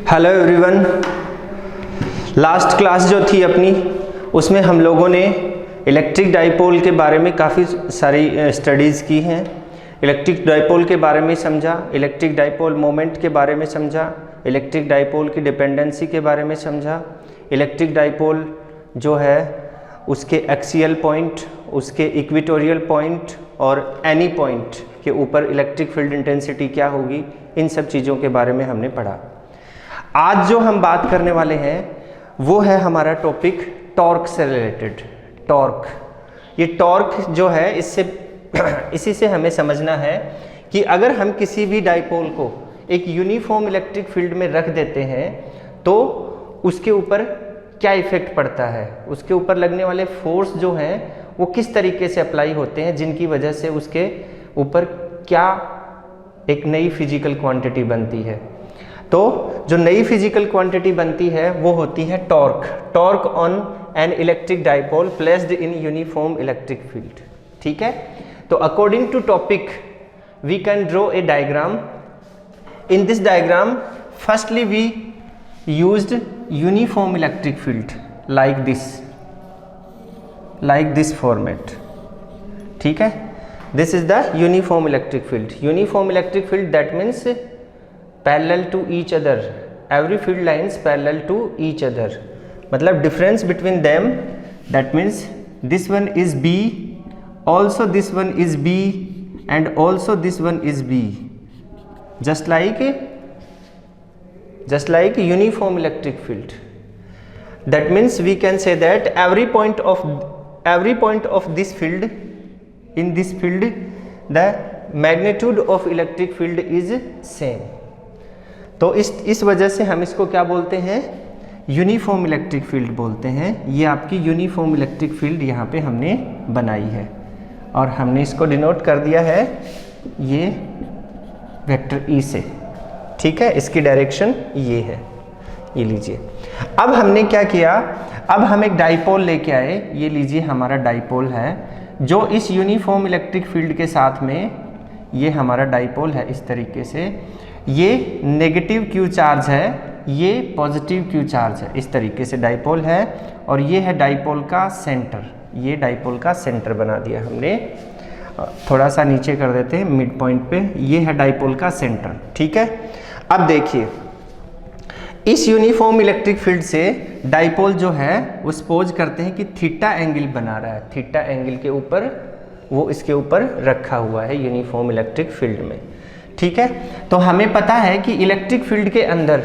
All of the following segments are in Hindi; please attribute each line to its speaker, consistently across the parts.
Speaker 1: Hello everyone. लास्ट क्लास जो थी अपनी उसमें हम लोगों ने इलेक्ट्रिक डाइपोल के बारे में काफ़ी सारी स्टडीज़ की हैं। इलेक्ट्रिक डाइपोल के बारे में समझा, इलेक्ट्रिक डाइपोल मोमेंट के बारे में समझा, इलेक्ट्रिक डाइपोल की डिपेंडेंसी के बारे में समझा, इलेक्ट्रिक डाइपोल जो है उसके एक्सियल पॉइंट, उसके इक्वेटोरियल पॉइंट और एनी पॉइंट के ऊपर इलेक्ट्रिक फील्ड इंटेंसिटी क्या होगी, इन सब चीज़ों के बारे में हमने पढ़ा। आज जो हम बात करने वाले हैं वो है हमारा टॉपिक टॉर्क से रिलेटेड। टॉर्क, ये टॉर्क जो है इसी से हमें समझना है कि अगर हम किसी भी डाइपोल को एक यूनिफॉर्म इलेक्ट्रिक फील्ड में रख देते हैं तो उसके ऊपर क्या इफेक्ट पड़ता है, उसके ऊपर लगने वाले फोर्स जो हैं वो किस तरीके से अप्लाई होते हैं, जिनकी वजह से उसके ऊपर क्या एक नई फिजिकल क्वांटिटी बनती है। तो जो नई फिजिकल क्वांटिटी बनती है वो होती है torque. Torque on an electric dipole placed in uniform electric field. ठीक है, तो according to topic we can draw a diagram. In this diagram firstly we used uniform electric field like this format. ठीक है, this is the uniform electric field. Uniform electric field, that means parallel to each other. Every field lines parallel to each other. मतलब difference between them, that means this one is B, also this one is B, and also this one is B. Just like uniform electric field. That means we can say that every point of this field, in this field, the magnitude of electric field is same. तो इस वजह से हम इसको क्या बोलते हैं, यूनिफॉर्म इलेक्ट्रिक फील्ड बोलते हैं। ये आपकी यूनिफॉर्म इलेक्ट्रिक फील्ड यहाँ पे हमने बनाई है और हमने इसको डिनोट कर दिया है ये वेक्टर ई से। ठीक है, इसकी डायरेक्शन ये है, ये लीजिए। अब हमने क्या किया, अब हम एक डाइपोल लेके आए। ये लीजिए हमारा डाइपोल है जो इस यूनिफॉर्म इलेक्ट्रिक फील्ड के साथ में, ये हमारा डाइपोल है इस तरीके से। ये नेगेटिव क्यू चार्ज है, ये पॉजिटिव क्यू चार्ज है, इस तरीके से डाइपोल है। और ये है डाइपोल का सेंटर, ये डाइपोल का सेंटर बना दिया हमने। थोड़ा सा नीचे कर देते हैं मिड पॉइंट पे, ये है डाइपोल का सेंटर। ठीक है, अब देखिए इस यूनिफॉर्म इलेक्ट्रिक फील्ड से डाइपोल जो है वो सपोज करते हैं कि थीटा एंगल बना रहा है। थीटा एंगल के ऊपर वो इसके ऊपर रखा हुआ है यूनिफॉर्म इलेक्ट्रिक फील्ड में। ठीक है, तो हमें पता है कि इलेक्ट्रिक फील्ड के अंदर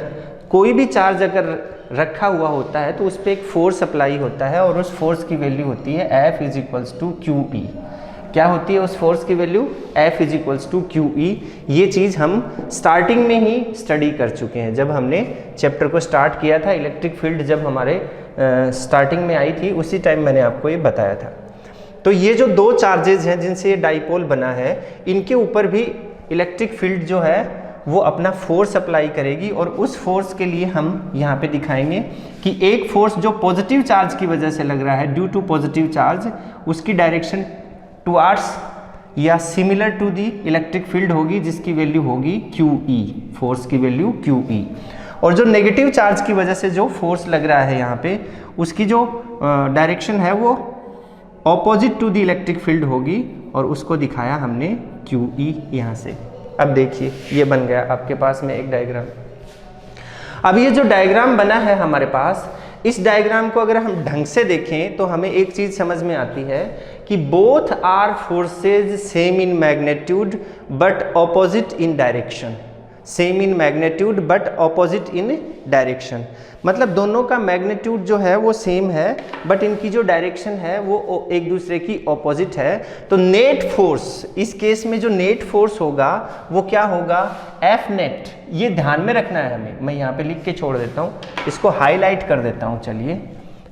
Speaker 1: कोई भी चार्ज अगर रखा हुआ होता है तो उस पर एक फोर्स अप्लाई होता है और उस फोर्स की वैल्यू होती है F = QE। क्या होती है उस फोर्स की वैल्यू, F = QE। ये चीज़ हम स्टार्टिंग में ही स्टडी कर चुके हैं। जब हमने चैप्टर को स्टार्ट किया था, इलेक्ट्रिक फील्ड जब हमारे स्टार्टिंग में आई थी उसी टाइम मैंने आपको ये बताया था। तो ये जो दो चार्जेज हैं जिनसे ये डाइपोल बना है, इनके ऊपर भी इलेक्ट्रिक फील्ड जो है वो अपना फोर्स अप्लाई करेगी। और उस फोर्स के लिए हम यहाँ पे दिखाएंगे कि एक फोर्स जो पॉजिटिव चार्ज की वजह से लग रहा है, ड्यू टू पॉजिटिव चार्ज, उसकी डायरेक्शन टुवार्ड्स या similar to the electric field होगी, जिसकी वैल्यू होगी QE, फोर्स की वैल्यू QE। और जो नेगेटिव चार्ज की वजह से जो फोर्स लग रहा है यहाँ पे, उसकी जो डायरेक्शन है वो opposite to the electric field होगी, और उसको दिखाया हमने QE यहाँ से। अब देखिए ये बन गया आपके पास में एक डायग्राम। अब ये जो डायग्राम बना है हमारे पास, इस डायग्राम को अगर हम ढंग से देखें तो हमें एक चीज समझ में आती है कि both are forces same in magnitude but opposite in direction. Same in magnitude but opposite in direction, मतलब दोनों का मैग्नीट्यूड जो है वो सेम है बट इनकी जो डायरेक्शन है वो एक दूसरे की ऑपोजिट है। तो नेट फोर्स, इस केस में जो नेट फोर्स होगा वो क्या होगा, F नेट। ये ध्यान में रखना है हमें, मैं यहाँ पे लिख के छोड़ देता हूँ, इसको हाईलाइट कर देता हूँ। चलिए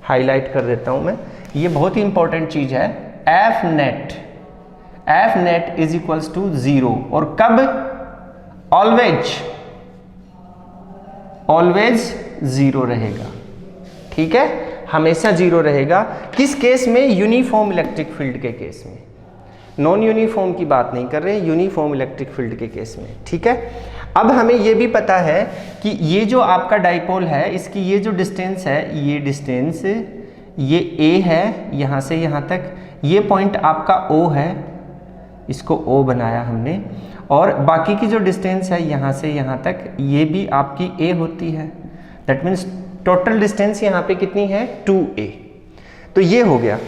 Speaker 1: हाईलाइट कर देता हूँ मैं, ये बहुत ही इंपॉर्टेंट चीज है। F net = 0। और कब, ऑलवेज 0 रहेगा। ठीक है, हमेशा 0 रहेगा। किस केस में, यूनिफॉर्म इलेक्ट्रिक फील्ड के केस में। नॉन यूनिफॉर्म की बात नहीं कर रहे हैं, यूनिफॉर्म इलेक्ट्रिक फील्ड के केस में। ठीक है, अब हमें ये भी पता है कि ये जो आपका डाइपोल है इसकी ये जो डिस्टेंस है, ये डिस्टेंस ये A है यहाँ से यहाँ तक, ये पॉइंट आपका O है, इसको O बनाया हमने, और बाकी की जो डिस्टेंस है यहाँ से यहाँ तक ये भी आपकी A होती है। दैट मीन्स टोटल डिस्टेंस यहाँ पे कितनी है 2A। तो ये हो गया।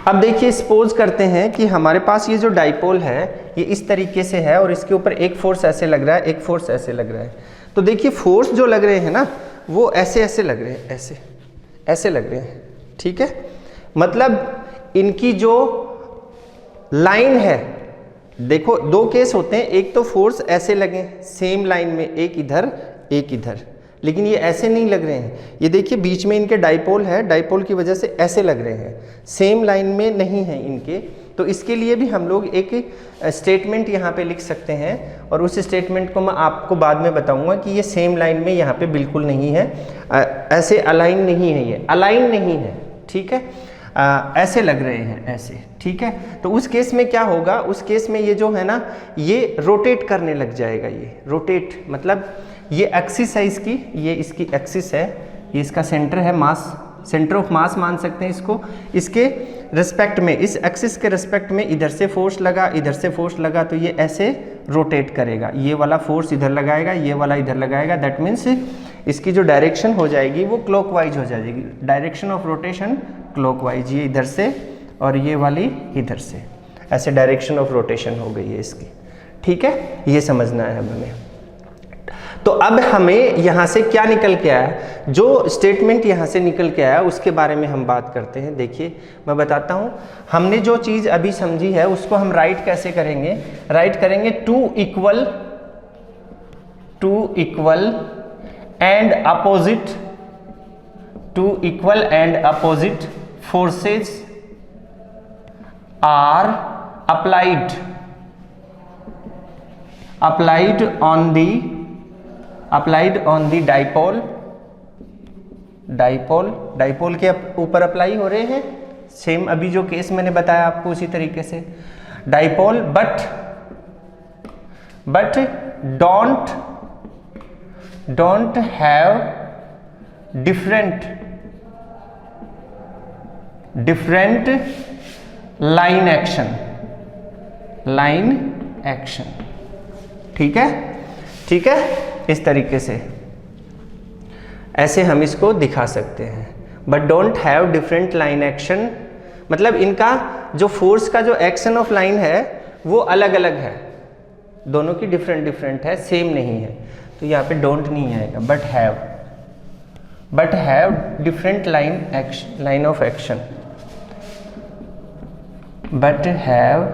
Speaker 1: अब देखिए सपोज करते हैं कि हमारे पास ये जो डाइपोल है ये इस तरीके से है और इसके ऊपर एक फोर्स ऐसे लग रहा है, एक फोर्स ऐसे लग रहा है। तो देखिए फोर्स जो लग रहे हैं ना वो ऐसे ऐसे लग रहे हैं, ऐसे ऐसे लग रहे हैं, ठीक है। मतलब इनकी जो लाइन है, देखो दो केस होते हैं, एक तो फोर्स ऐसे लगे सेम लाइन में, एक इधर एक इधर, लेकिन ये ऐसे नहीं लग रहे हैं। ये देखिए बीच में इनके डाइपोल है, डाइपोल की वजह से ऐसे लग रहे हैं, सेम लाइन में नहीं है इनके। तो इसके लिए भी हम लोग एक स्टेटमेंट यहाँ पे लिख सकते हैं और उस स्टेटमेंट को मैं आपको बाद में बताऊंगा कि ये सेम लाइन में यहाँ पे बिल्कुल नहीं है, ऐसे अलाइन नहीं है, ये अलाइन नहीं है, ठीक है, ऐसे लग रहे हैं ऐसे, ठीक है। तो उस केस में क्या होगा, उस केस में ये जो है ना ये रोटेट करने लग जाएगा। ये रोटेट मतलब ये एक्सिस है इसकी, ये इसकी एक्सिस है, ये इसका सेंटर है, मास, सेंटर ऑफ मास मान सकते हैं इसको। इसके रिस्पेक्ट में, इस एक्सिस के रिस्पेक्ट में इधर से फोर्स लगा, इधर से फोर्स लगा, तो ये ऐसे रोटेट करेगा। ये वाला फोर्स इधर लगाएगा, ये वाला इधर लगाएगा, दैट मीन्स इसकी जो डायरेक्शन हो जाएगी वो क्लॉकवाइज हो जाएगी, डायरेक्शन ऑफ रोटेशन क्लॉकवाइज, ये इधर से और ये वाली इधर से, ऐसे डायरेक्शन ऑफ रोटेशन हो गई है इसकी, ठीक है। ये समझना है हमें। तो अब हमें यहाँ से क्या निकल के आया, जो स्टेटमेंट यहाँ से निकल के आया उसके बारे में हम बात करते हैं। देखिए मैं बताता हूँ, हमने जो चीज़ अभी समझी है उसको हम राइट कैसे करेंगे। राइट करेंगे two equal and opposite forces are applied on the dipole के ऊपर अप्लाई हो रहे हैं, सेम अभी जो केस मैंने बताया आपको उसी तरीके से dipole, but don't have different line action, ठीक है, इस तरीके से ऐसे हम इसको दिखा सकते हैं। But don't have different line action, मतलब इनका जो फोर्स का जो एक्शन ऑफ लाइन है वो अलग अलग है, दोनों की डिफरेंट है, सेम नहीं है। तो यहाँ पे डोंट नहीं आएगा, but have different line of action, but have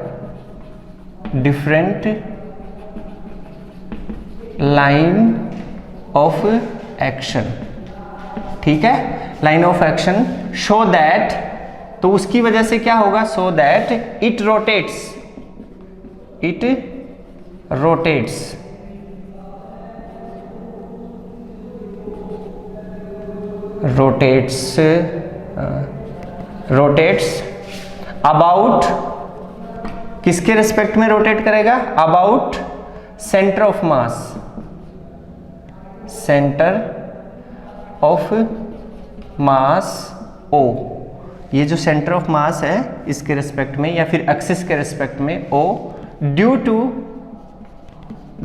Speaker 1: different line of action, ठीक है, line of action. Show that, तो उसकी वजह से क्या होगा, so that it rotates about, किसके रिस्पेक्ट में रोटेट करेगा, about centre of mass O, ये जो सेंटर ऑफ मास है इसके रिस्पेक्ट में या फिर एक्सिस के रिस्पेक्ट में O, ड्यू टू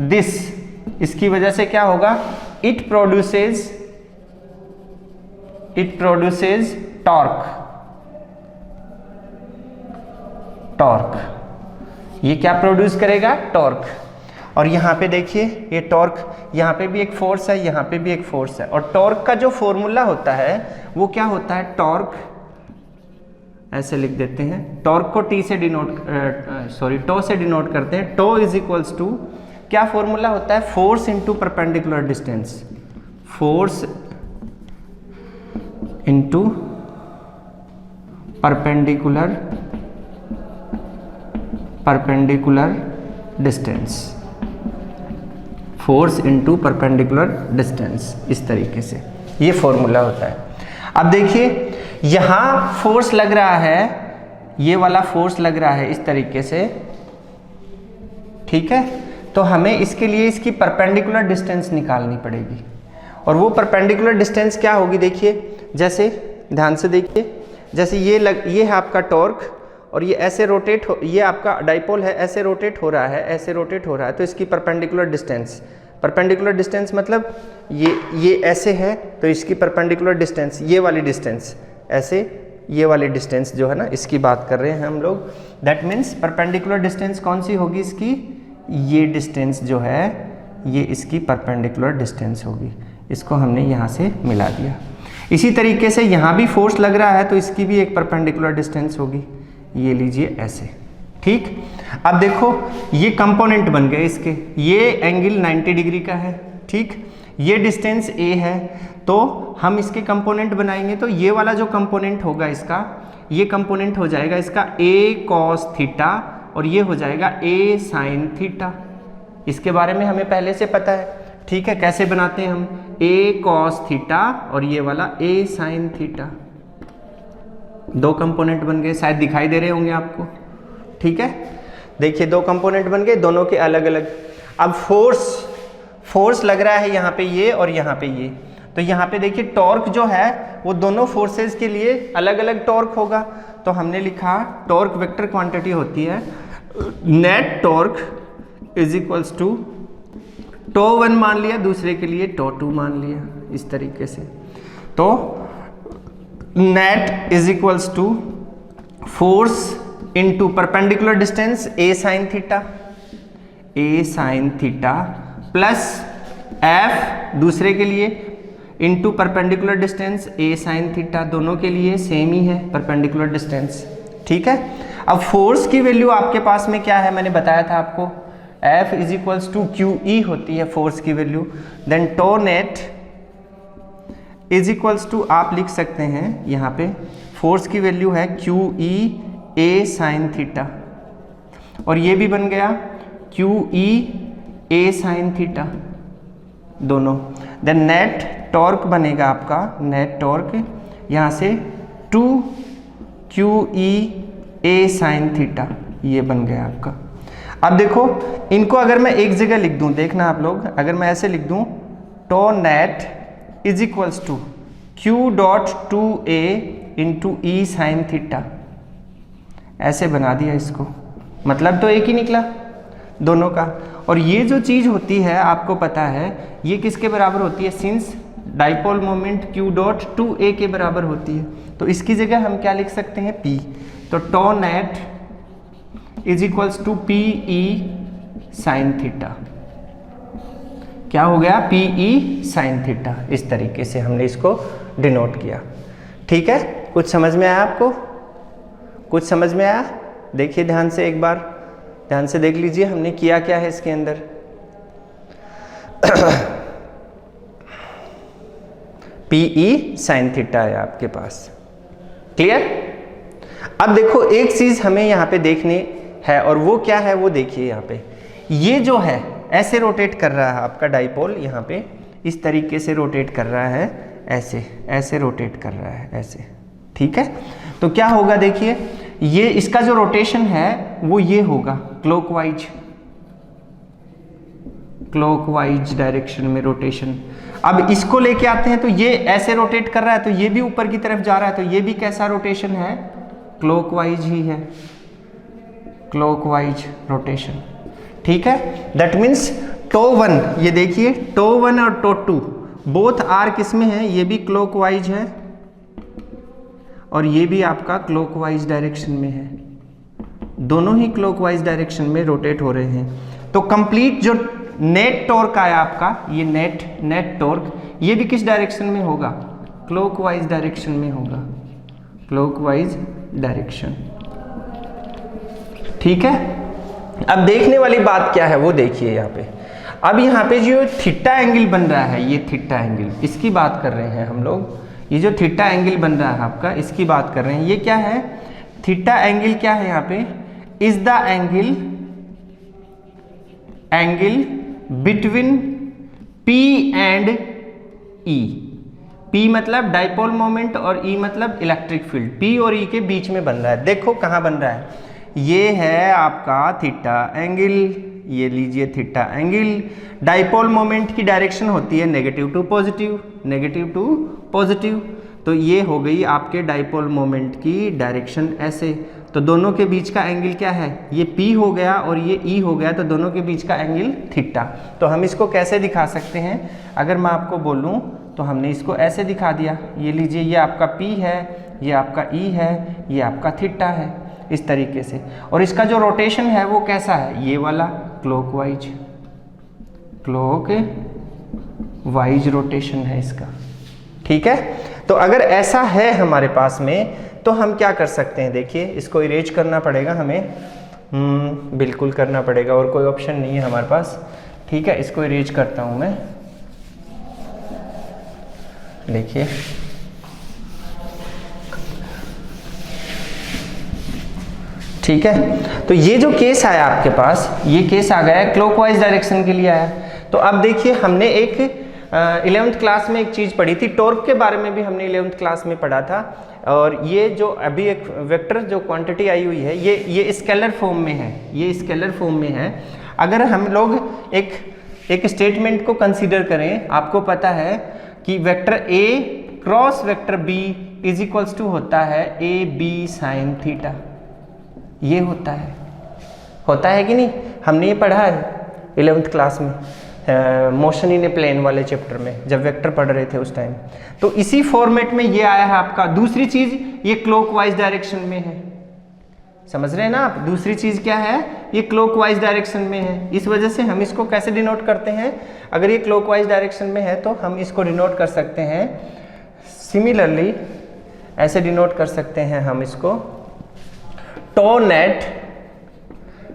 Speaker 1: दिस, इसकी वजह से क्या होगा, इट प्रोड्यूसेस टॉर्क, ये क्या प्रोड्यूस करेगा, टॉर्क। और यहाँ पे देखिए ये टॉर्क, यहाँ पे भी एक फोर्स है, यहाँ पे भी एक फोर्स है, और टॉर्क का जो फॉर्मूला होता है वो क्या होता है, टॉर्क ऐसे लिख देते हैं, टॉर्क को टो से डिनोट करते हैं। टो इज इक्वल्स टू, क्या फॉर्मूला होता है, force into perpendicular distance, force into perpendicular distance, force into perpendicular distance, इस तरीके से ये फॉर्मूला होता है। अब देखिए यहाँ फोर्स लग रहा है, ये वाला फोर्स लग रहा है इस तरीके से, ठीक है। तो हमें इसके लिए इसकी परपेंडिकुलर डिस्टेंस निकालनी पड़ेगी। और वो परपेंडिकुलर डिस्टेंस क्या होगी, देखिए, जैसे ध्यान से देखिए, जैसे ये है आपका टॉर्क और ये ऐसे रोटेट हो, ये आपका डाइपोल है, ऐसे रोटेट हो रहा है, ऐसे रोटेट हो रहा है, तो इसकी परपेंडिकुलर डिस्टेंस मतलब ये ऐसे है तो इसकी परपेंडिकुलर डिस्टेंस, ये वाली डिस्टेंस ऐसे, ये वाली डिस्टेंस जो है ना, इसकी बात कर रहे हैं हम लोग। दैट मीन्स परपेंडिकुलर डिस्टेंस कौन सी होगी इसकी, ये डिस्टेंस जो है ये इसकी परपेंडिकुलर डिस्टेंस होगी। इसको हमने यहाँ से मिला दिया। इसी तरीके से यहाँ भी फोर्स लग रहा है तो इसकी भी एक परपेंडिकुलर डिस्टेंस होगी, ये लीजिए ऐसे, ठीक। अब देखो ये कंपोनेंट बन गए इसके, ये एंगल 90 डिग्री का है, ठीक, ये डिस्टेंस a है, तो हम इसके कंपोनेंट बनाएंगे तो ये वाला जो कंपोनेंट होगा इसका, ये कंपोनेंट हो जाएगा इसका a cos थीटा और ये हो जाएगा a sin थीटा। इसके बारे में हमें पहले से पता है, ठीक है। कैसे बनाते हैं हम, a cos थीटा और ये वाला a sin थीटा, दो कंपोनेंट बन गए, शायद दिखाई दे रहे होंगे आपको, ठीक है। देखिए दो कंपोनेंट बन गए, दोनों के अलग अलग। अब फोर्स लग रहा है यहाँ पे ये और यहाँ पे ये, तो यहाँ पे देखिए टॉर्क जो है वो दोनों फोर्सेस के लिए अलग अलग टॉर्क होगा। तो हमने लिखा टॉर्क वेक्टर क्वांटिटी होती है net torque is equals to τ1 मान लिया, दूसरे के लिए τ2 मान लिया, इस तरीके से। तो net is equals to force into perpendicular distance a sin theta plus f दूसरे के लिए into perpendicular distance a sin theta, दोनों के लिए सेम ही है परपेंडिकुलर डिस्टेंस, ठीक है। अब फोर्स की वैल्यू आपके पास में क्या है, मैंने बताया था आपको, F is equals to QE होती है फोर्स की value. Then tau net is equals to, आप लिख सकते हैं यहाँ पे फोर्स की वैल्यू है QE A sin थीटा और ये भी बन गया QE A sin थीटा दोनों। देन नेट टॉर्क बनेगा आपका, नेट टॉर्क यहाँ से 2 QE A sin थीटा, ये बन गया आपका। अब देखो इनको अगर मैं एक जगह लिख दूं, देखना आप लोग, अगर मैं ऐसे लिख दूं tau net is equals to Q.2A into E sin theta, ऐसे बना दिया इसको, मतलब तो एक ही निकला दोनों का। और ये जो चीज़ होती है आपको पता है ये किसके बराबर होती है, सिंस डाइपोल मोमेंट Q.2A के बराबर होती है, तो इसकी जगह हम क्या लिख सकते हैं P। तो tau net is equals to PE sin theta, क्या हो गया PE sin थीटा, इस तरीके से हमने इसको डिनोट किया, ठीक है। कुछ समझ में आया आपको, कुछ समझ में आया? देखिए ध्यान से, एक बार ध्यान से देख लीजिए हमने किया क्या है इसके अंदर। PE sin थीटा है आपके पास, क्लियर। अब देखो एक चीज हमें यहाँ पे देखनी है और वो क्या है, वो देखिए यहाँ पे ये जो है ऐसे रोटेट कर रहा है आपका डाइपोल, यहाँ पे इस तरीके से रोटेट कर रहा है, ऐसे ऐसे रोटेट कर रहा है ऐसे, ठीक है। तो क्या होगा देखिए, ये इसका जो रोटेशन है वो ये होगा क्लॉकवाइज डायरेक्शन में रोटेशन। अब इसको लेके आते हैं तो ये ऐसे रोटेट कर रहा है तो ये भी ऊपर की तरफ जा रहा है, तो ये भी कैसा रोटेशन है, क्लॉकवाइज ही है, क्लॉकवाइज रोटेशन, ठीक है। दैट मीन्स τ1, ये देखिए τ1 और τ2 बोथ आर किस में है, ये भी क्लॉकवाइज है और ये भी आपका क्लॉकवाइज डायरेक्शन में है, दोनों ही क्लॉकवाइज डायरेक्शन में रोटेट हो रहे हैं। तो कंप्लीट जो नेट टॉर्क आया आपका, ये नेट टॉर्क, ये भी किस डायरेक्शन में होगा, क्लॉकवाइज डायरेक्शन में होगा, क्लॉकवाइज डायरेक्शन, ठीक है। अब देखने वाली बात क्या है वो देखिए यहाँ पे। अब यहाँ पे जो थीटा एंगल बन रहा है, ये थीटा एंगल, इसकी बात कर रहे हैं हम लोग, ये जो थीटा एंगल बन रहा है आपका, इसकी बात कर रहे हैं। ये क्या है, थीटा एंगल क्या है यहाँ पे, is the angle between P and E। P मतलब डाइपोल मोमेंट और E मतलब इलेक्ट्रिक फील्ड, P और E के बीच में बन रहा है। देखो कहाँ बन रहा है, ये है आपका थीटा एंगल, ये लीजिए थीटा एंगल। डाइपोल मोमेंट की डायरेक्शन होती है negative to positive, negative to positive. तो ये हो गई आपके डाइपोल मोमेंट की डायरेक्शन ऐसे। तो दोनों के बीच का एंगल क्या है, ये P हो गया और ये E हो गया, तो दोनों के बीच का एंगल थीटा। तो हम इसको कैसे दिखा सकते हैं, अगर मैं आपको बोलूं तो हमने इसको ऐसे दिखा दिया, ये लीजिए ये आपका P है, ये आपका E है, ये आपका थीटा है, इस तरीके से। और इसका जो रोटेशन है वो कैसा है, ये वाला क्लॉकवाइज, क्लॉकवाइज रोटेशन है इसका, ठीक है। तो अगर ऐसा है हमारे पास में तो हम क्या कर सकते हैं, देखिए इसको इरेज करना पड़ेगा हमें, बिल्कुल करना पड़ेगा और कोई ऑप्शन नहीं है हमारे पास, ठीक है। इसको इरेज करता हूं मैं, देखिए ठीक है। तो ये जो केस आया आपके पास, ये केस आ गया है क्लॉकवाइज डायरेक्शन के लिए आया। तो अब देखिए हमने एक 11th क्लास में एक चीज़ पढ़ी थी, टॉर्क के बारे में भी हमने 11th क्लास में पढ़ा था। और ये जो अभी एक वेक्टर जो क्वांटिटी आई हुई है ये स्केलर फॉर्म में है, ये स्केलर फॉर्म में है। अगर हम लोग एक स्टेटमेंट को कंसीडर करें, आपको पता है कि vector A cross vector B is equals to होता है AB साइन थीटा, ये होता है कि नहीं, हमने ये पढ़ा है 11th क्लास में, मोशन इन ए प्लेन वाले चैप्टर में जब वेक्टर पढ़ रहे थे उस टाइम। तो इसी फॉर्मेट में ये आया है आपका। दूसरी चीज ये क्लॉकवाइज डायरेक्शन में है, समझ रहे हैं ना आप, दूसरी चीज क्या है, ये क्लॉकवाइज डायरेक्शन में है। इस वजह से हम इसको कैसे डिनोट करते हैं, अगर ये क्लॉकवाइज डायरेक्शन में है तो हम इसको डिनोट कर सकते हैं सिमिलरली, ऐसे डिनोट कर सकते हैं हम इसको, टो नेट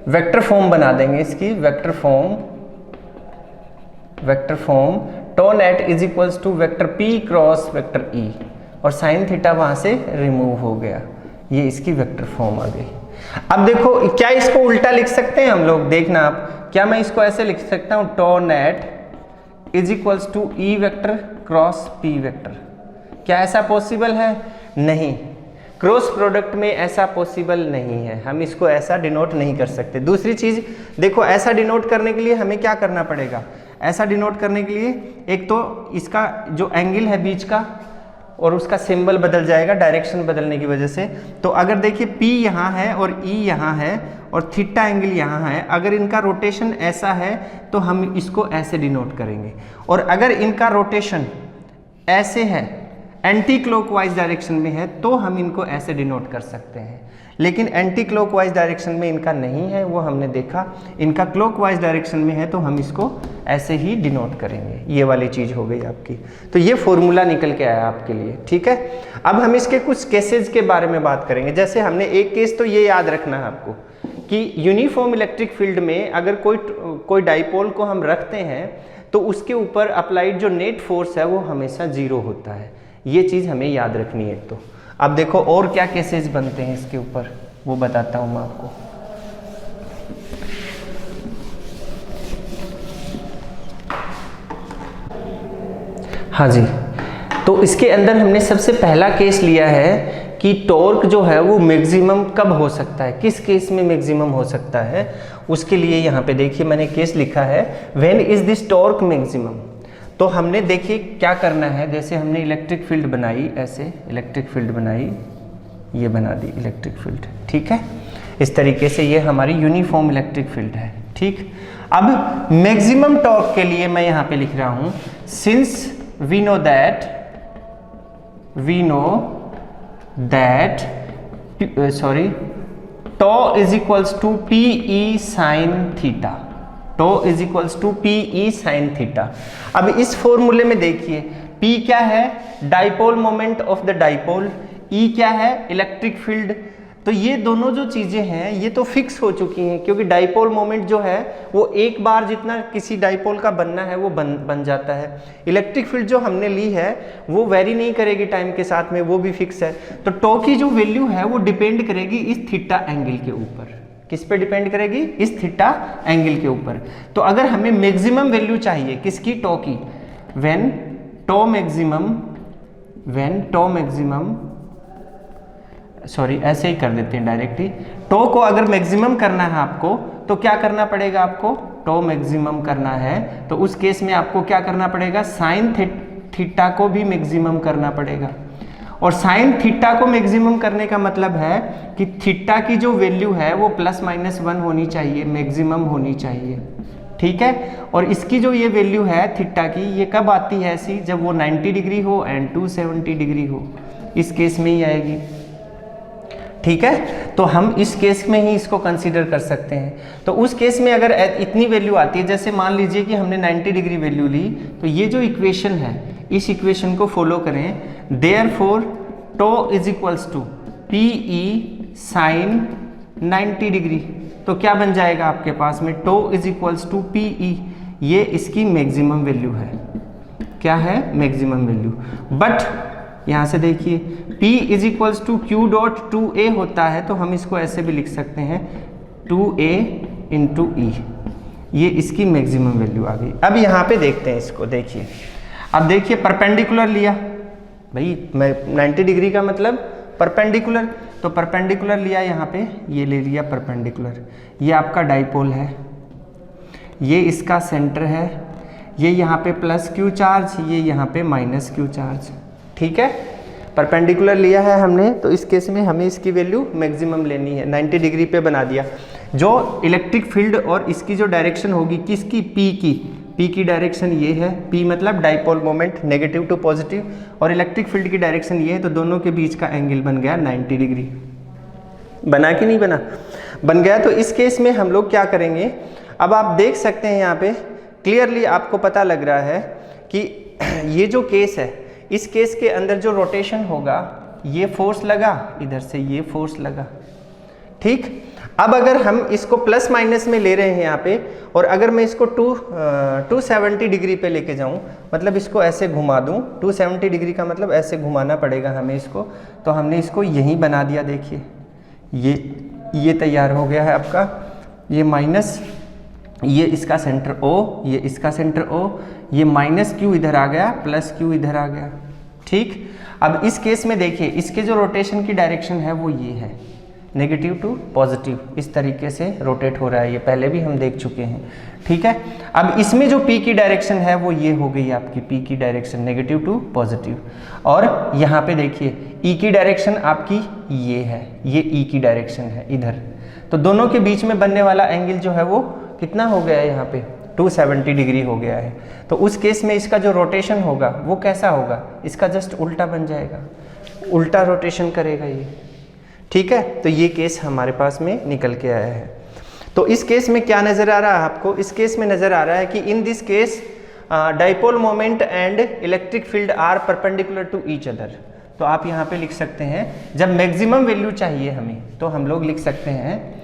Speaker 1: वेक्टर फॉर्म बना देंगे इसकी, vector form tau net is equals to vector P cross vector E, और साइन थीटा वहां से रिमूव हो गया, ये इसकी वेक्टर फॉर्म आ गई। अब देखो क्या इसको उल्टा लिख सकते हैं हम लोग, देखना आप, क्या मैं इसको ऐसे लिख सकता हूं, tau net is equals to E vector cross P vector, क्या ऐसा पॉसिबल है, नहीं, क्रॉस प्रोडक्ट में ऐसा पॉसिबल नहीं है, हम इसको ऐसा डिनोट नहीं कर सकते। दूसरी चीज देखो, ऐसा डिनोट करने के लिए हमें क्या करना पड़ेगा, ऐसा डिनोट करने के लिए एक तो इसका जो एंगल है बीच का और उसका सिंबल बदल जाएगा डायरेक्शन बदलने की वजह से। तो अगर देखिए P यहाँ है और E यहाँ है और थीटा एंगल यहाँ है, अगर इनका रोटेशन ऐसा है तो हम इसको ऐसे डिनोट करेंगे, और अगर इनका रोटेशन ऐसे है, एंटी क्लॉकवाइज डायरेक्शन में है, तो हम इनको ऐसे डिनोट कर सकते हैं। लेकिन एंटी क्लॉकवाइज डायरेक्शन में इनका नहीं है, वो हमने देखा, इनका क्लॉकवाइज डायरेक्शन में है, तो हम इसको ऐसे ही डिनोट करेंगे। ये वाली चीज़ हो गई आपकी। तो ये फॉर्मूला निकल के आया आपके लिए, ठीक है। अब हम इसके कुछ केसेस के बारे में बात करेंगे। जैसे हमने एक केस तो ये याद रखना है आपको कि यूनिफॉर्म इलेक्ट्रिक फील्ड में अगर कोई डाइपोल को हम रखते हैं तो उसके ऊपर अप्लाइड जो नेट फोर्स है वो हमेशा 0 होता है, ये चीज़ हमें याद रखनी है। तो अब देखो और क्या केसेस बनते हैं इसके ऊपर, वो बताता हूं मैं आपको। हाँ जी, तो इसके अंदर हमने सबसे पहला केस लिया है कि टॉर्क जो है वो मैक्सिमम कब हो सकता है, किस केस में मैक्सिमम हो सकता है। उसके लिए यहाँ पे देखिए मैंने केस लिखा है, when is this torque maximum. तो हमने देखिए क्या करना है, जैसे हमने इलेक्ट्रिक फील्ड बनाई, ऐसे इलेक्ट्रिक फील्ड बनाई, ये बना दी इलेक्ट्रिक फील्ड, ठीक है। इस तरीके से ये हमारी यूनिफॉर्म इलेक्ट्रिक फील्ड है, ठीक। अब मैक्सिमम टॉर्क के लिए मैं यहाँ पे लिख रहा हूँ, since we know that tau is equals to PE sine theta, tau is equals to PE sine theta. अब इस फॉर्मूले में देखिए P क्या है, dipole moment of the dipole, E क्या है, इलेक्ट्रिक फील्ड। तो ये दोनों जो चीजें हैं ये तो फिक्स हो चुकी हैं, क्योंकि डाइपोल मोमेंट जो है वो एक बार जितना किसी डाइपोल का बनना है वो बन जाता है। इलेक्ट्रिक फील्ड जो हमने ली है वो वेरी नहीं करेगी टाइम के साथ में, वो भी फिक्स है। तो टो की जो वैल्यू है वो डिपेंड करेगी इस थीटा एंगल के ऊपर। किस पे डिपेंड करेगी, इस थीटा एंगल के ऊपर। तो अगर हमें मैक्सिमम वैल्यू चाहिए किसकी, टो की, व्हेन टो मैक्सिमम सॉरी ऐसे ही कर देते हैं डायरेक्टली, टो को अगर मैक्सिमम करना है आपको तो क्या करना पड़ेगा आपको, टो मैक्सिमम करना है। तो उस केस में आपको क्या करना पड़ेगा, साइन थीटा को भी मैक्सिमम करना पड़ेगा। और साइन थीटा को मैक्सिमम करने का मतलब है कि थीटा की जो वैल्यू है वो ±1 होनी चाहिए, मैक्सिमम होनी चाहिए, ठीक है। और इसकी जो ये वैल्यू है थीटा की, ये कब आती है ऐसी, जब वो 90 डिग्री हो एंड 270 डिग्री हो, इस केस में ही आएगी, ठीक है। तो हम इस केस में ही इसको कंसीडर कर सकते हैं। तो उस केस में अगर इतनी वैल्यू आती है, जैसे मान लीजिए कि हमने 90 डिग्री वैल्यू ली, तो ये जो इक्वेशन है इस इक्वेशन को फॉलो करें, therefore tau is equals to PE sine 90 degree. तो क्या बन जाएगा आपके पास में, tau is equals to PE, ये इसकी मैक्सिमम वैल्यू है। क्या है, मैक्सिमम वैल्यू। बट यहाँ से देखिए P is equals to Q dot 2A होता है, तो हम इसको ऐसे भी लिख सकते हैं 2A इंटू E, ये इसकी मैक्सिमम वैल्यू आ गई। अब यहाँ पे देखते हैं इसको, देखिए अब देखिए परपेंडिकुलर लिया भाई, मैं 90 डिग्री का मतलब परपेंडिकुलर, तो परपेंडिकुलर लिया यहाँ पे, ये ले लिया परपेंडिकुलर, ये आपका डाइपोल है, ये इसका सेंटर है, ये यहाँ पे +Q चार्ज, ये यहाँ पे -Q चार्ज, ठीक है। परपेंडिकुलर लिया है हमने, तो इस केस में हमें इसकी वैल्यू मैक्सिमम लेनी है, 90 डिग्री पे बना दिया। जो इलेक्ट्रिक फील्ड और इसकी जो डायरेक्शन होगी किसकी, P की डायरेक्शन ये है, P मतलब dipole moment negative to positive, और इलेक्ट्रिक फील्ड की डायरेक्शन ये है, तो दोनों के बीच का एंगल बन गया 90 डिग्री। बना कि नहीं बना, बन गया। तो इस केस में हम लोग क्या करेंगे, अब आप देख सकते हैं यहाँ पे क्लियरली आपको पता लग रहा है कि ये जो केस है, इस केस के अंदर जो रोटेशन होगा, ये फोर्स लगा इधर से, ये फोर्स लगा, ठीक। अब अगर हम इसको प्लस माइनस में ले रहे हैं यहाँ पे, और अगर मैं इसको 270 डिग्री पे लेके जाऊँ, मतलब इसको ऐसे घुमा दूँ, 270 डिग्री का मतलब ऐसे घुमाना पड़ेगा हमें इसको, तो हमने इसको यहीं बना दिया। देखिए ये तैयार हो गया है आपका, ये माइनस, ये इसका सेंटर O, ये इसका सेंटर O, ये -Q इधर आ गया, +Q इधर आ गया, ठीक। अब इस केस में देखिए इसके जो रोटेशन की डायरेक्शन है वो ये है, नेगेटिव टू पॉजिटिव, इस तरीके से रोटेट हो रहा है, ये पहले भी हम देख चुके हैं, ठीक है। अब इसमें जो P की डायरेक्शन है वो ये हो गई आपकी, P की डायरेक्शन नेगेटिव टू पॉजिटिव, और यहाँ पे देखिए E की डायरेक्शन आपकी ये है, ये E की डायरेक्शन है इधर। तो दोनों के बीच में बनने वाला एंगल जो है वो कितना हो गया है, यहाँ पे 270 डिग्री हो गया है। तो उस केस में इसका जो रोटेशन होगा वो कैसा होगा, इसका जस्ट उल्टा बन जाएगा, उल्टा रोटेशन करेगा ये, ठीक है। तो ये केस हमारे पास में निकल के आया है। तो इस केस में क्या नज़र आ रहा है आपको, इस केस में नज़र आ रहा है कि in this case dipole moment and electric field are perpendicular to each other. तो आप यहाँ पे लिख सकते हैं, जब मैक्सिमम वैल्यू चाहिए हमें, तो हम लोग लिख सकते हैं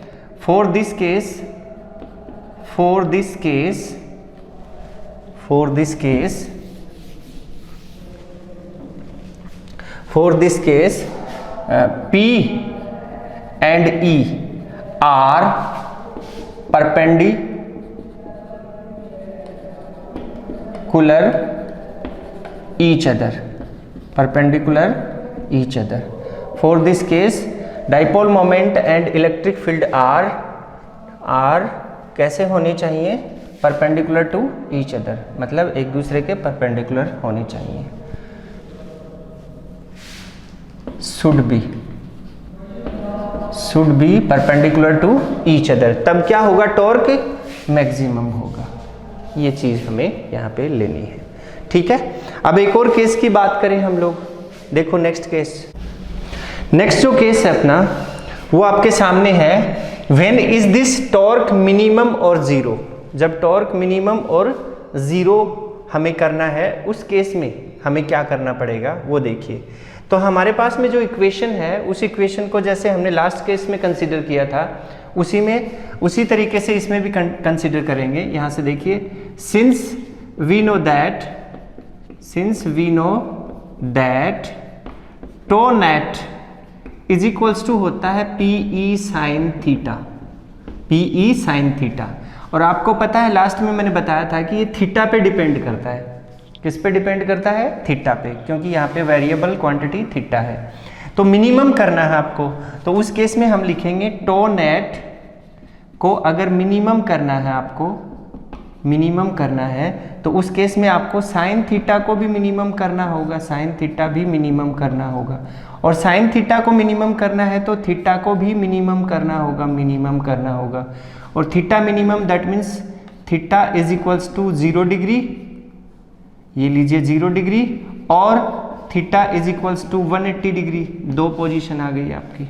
Speaker 1: for this case P and E are perpendicular each other. For this case, dipole moment and electric field are कैसे होने चाहिए, परपेंडिकुलर टू ईच अदर, मतलब एक दूसरे के परपेंडिकुलर होने चाहिए, should be perpendicular to each other. तब क्या होगा, टॉर्क मैक्सिमम होगा। ये चीज़ हमें यहाँ पे लेनी है, ठीक है। अब एक और केस की बात करें हम लोग, देखो नेक्स्ट जो केस है अपना, वो आपके सामने है, when is this torque minimum और जीरो। जब टॉर्क मिनिमम और जीरो हमें करना है, उस केस में हमें क्या करना पड़ेगा वो देखिए। तो हमारे पास में जो इक्वेशन है, उस इक्वेशन को जैसे हमने लास्ट केस में कंसीडर किया था, उसी तरीके से इसमें भी कंसीडर करेंगे। यहाँ से देखिए, since we know that tau net is equals to होता है PE साइन थीटा। और आपको पता है लास्ट में मैंने बताया था कि ये थीटा पे डिपेंड करता है। किस पे डिपेंड करता है, थीटा पे, क्योंकि यहाँ पे वेरिएबल क्वांटिटी थीटा है। तो मिनिमम करना है आपको, तो उस केस में हम लिखेंगे टो नेट को अगर मिनिमम करना है, आपको मिनिमम करना है, तो उस केस में आपको साइन थीटा को भी मिनिमम करना होगा, साइन थीटा भी मिनिमम करना होगा। और साइन थीटा को मिनिमम करना है तो थीटा को भी मिनिमम करना होगा, मिनिमम करना होगा। और theta minimum that means theta is equals to 0 degree, ये लीजिए 0 डिग्री, और theta is equals to 180 degree. दो पोजीशन आ गई आपकी।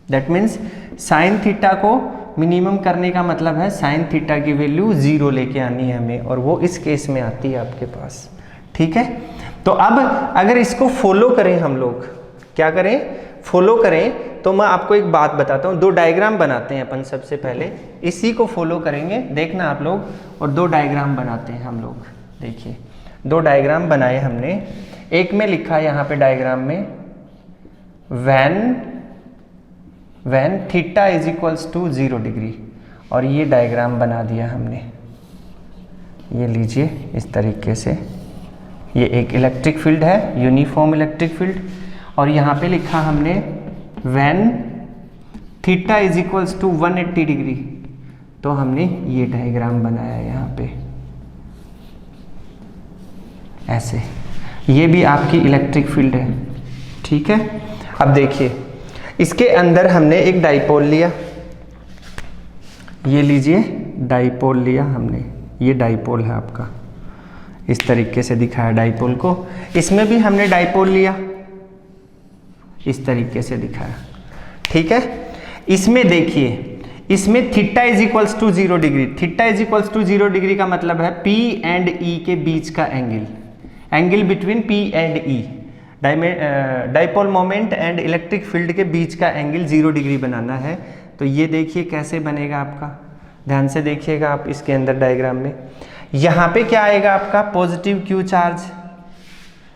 Speaker 1: दैट मीन्स साइन थीटा को मिनिमम करने का मतलब है साइन थीटा की वैल्यू 0 लेके आनी है हमें, और वो इस केस में आती है आपके पास। ठीक है, तो अब अगर इसको फॉलो करें हम लोग, क्या करें, फॉलो करें, तो मैं आपको एक बात बताता हूँ। दो डायग्राम बनाते हैं अपन, सबसे पहले इसी को फॉलो करेंगे, देखना आप लोग। और दो डायग्राम बनाते हैं हम लोग। देखिए दो डायग्राम बनाए हमने। एक में लिखा यहाँ पे डायग्राम में when theta is equals to 0 degree, और ये डायग्राम बना दिया हमने। ये लीजिए इस तरीके से, ये एक इलेक्ट्रिक फील्ड है, यूनिफॉर्म इलेक्ट्रिक फील्ड। और यहाँ पे लिखा हमने when theta is equals to 180 degree, तो हमने ये डायग्राम बनाया यहाँ पे ऐसे। ये भी आपकी इलेक्ट्रिक फील्ड है। ठीक है, अब देखिए इसके अंदर हमने एक डाइपोल लिया, ये लीजिए डाइपोल लिया हमने, ये डाइपोल है आपका, इस तरीके से दिखाया डाइपोल को। इसमें भी हमने डाइपोल लिया, इस तरीके से दिखाया। ठीक है, इसमें देखिए, इसमें theta is equals to 0 degree. Theta is equals to 0 degree का मतलब है P एंड E के बीच का angle, angle between P and E। Dipole moment and electric field के बीच का एंगल 0 डिग्री बनाना है। तो ये देखिए कैसे बनेगा आपका, ध्यान से देखिएगा आप इसके अंदर डायग्राम में। यहाँ पे क्या आएगा आपका, पॉजिटिव क्यू चार्ज।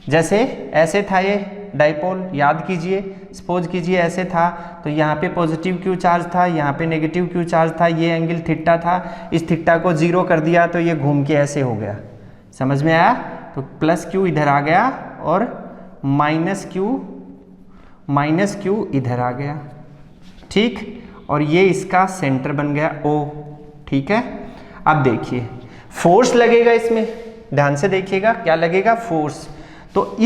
Speaker 1: जैसे ऐसे था ये डाइपोल, याद कीजिए, सपोज कीजिए ऐसे था, तो यहाँ पे पॉजिटिव क्यू चार्ज था, यहाँ पे नेगेटिव क्यू चार्ज था, ये एंगल थीटा था। इस थीटा को 0 कर दिया तो ये घूम के ऐसे हो गया, समझ में आया। तो प्लस क्यू इधर आ गया और माइनस क्यू इधर आ गया। ठीक, और ये इसका सेंटर बन गया O। ठीक है, अब देखिए फोर्स लगेगा इसमें, ध्यान से देखिएगा क्या लगेगा, फोर्स। तो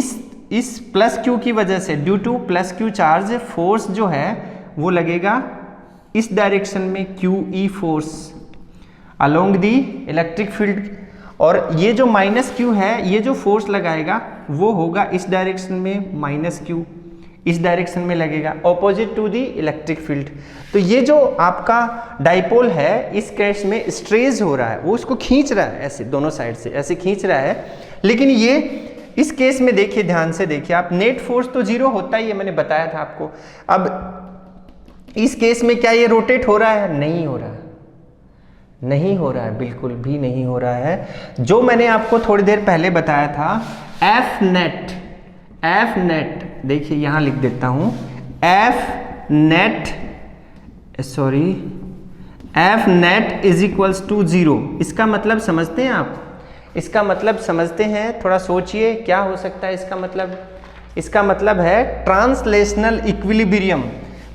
Speaker 1: इस प्लस क्यू की वजह से, due two plus Q charge, force जो है वो लगेगा इस डायरेक्शन में, QE force along the electric field. और ये जो माइनस क्यू है, ये जो फोर्स लगाएगा वो होगा इस डायरेक्शन में, माइनस क्यू इस डायरेक्शन में लगेगा, opposite to the electric field. तो ये जो आपका डाइपोल है, इस केस में स्ट्रेच हो रहा है, वो उसको खींच रहा है ऐसे, दोनों साइड से ऐसे खींच रहा है। लेकिन ये इस केस में देखिए, ध्यान से देखिए आप, नेट फोर्स तो 0 होता ही है, मैंने बताया था आपको। अब इस केस में क्या ये रोटेट हो रहा है, नहीं हो रहा है, नहीं हो रहा है, बिल्कुल भी नहीं हो रहा है। जो मैंने आपको थोड़ी देर पहले बताया था, एफ नेट, देखिए यहां लिख देता हूं, F net is equals to 0। इसका मतलब समझते हैं आप, इसका मतलब समझते हैं, थोड़ा सोचिए क्या हो सकता है इसका मतलब। इसका मतलब है ट्रांसलेशनल इक्विलिब्रियम।